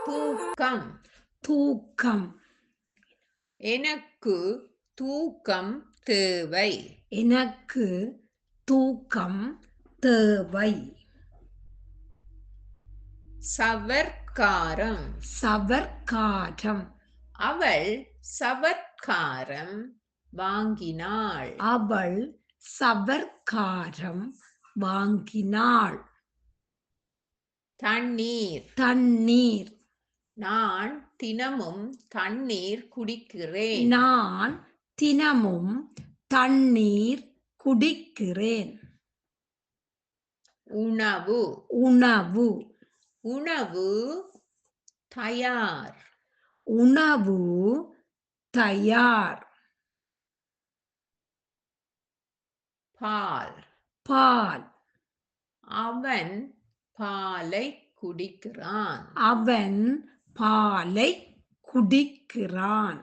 தூக்கம் தூக்கம். எனக்கு தூக்கம் தேவை. எனக்கு தூக்கம் தேவை. சவர்க்காரம் சவர்க்காரம். அவள் சவர்க்காரம் வாங்கினாள். அவள் சவர்க்காரம் வாங்கினாள். தண்ணீர் தண்ணீர். நான் தினமும் தண்ணீர் குடிக்கிறேன். நான் தினமும் தண்ணீர் குடிக்கிறேன். உணவு உணவு. உணவு தயார். உணவு தயார். பால் பால். அவன் பாலை குடிக்கிறான். அவன் பாலை குடிக்கிறான்.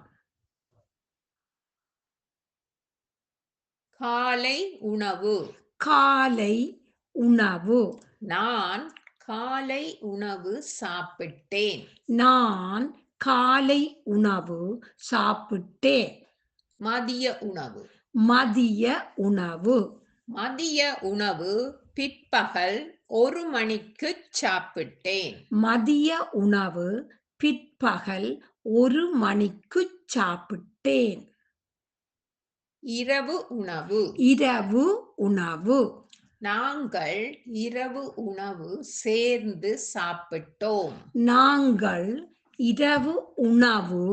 காலை உணவு காலை உணவு. நான் காலை உணவு சாப்பிட்டேன். நான் காலை உணவு சாப்பிட்டேன். மதிய உணவு மதிய உணவு. மதிய உணவு பிற்பகல் 1 மணிக்கு சாப்பிட்டேன். மதிய உணவு பிற்பகல் 1 மணிக்கு சாப்பிட்டேன். இரவு உணவு இரவு உணவு. நாங்கள் இரவு உணவு சேர்ந்து சாப்பிட்டோம். நாங்கள் இரவு உணவு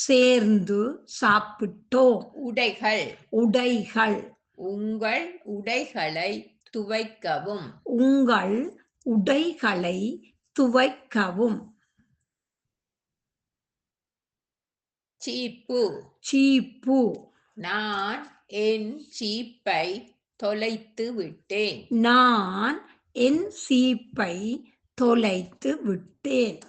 சேர்ந்து சாப்பிட்டோம். உடைகள் உடைகள். உங்கள் உடைகளை துவைக்கவும். உங்கள் உடைகளை துவைக்கவும். சீப்பு சீப்பு. நான் என் சீப்பை தொலைத்து விட்டேன். நான் என் சீப்பை தொலைத்து விட்டேன்.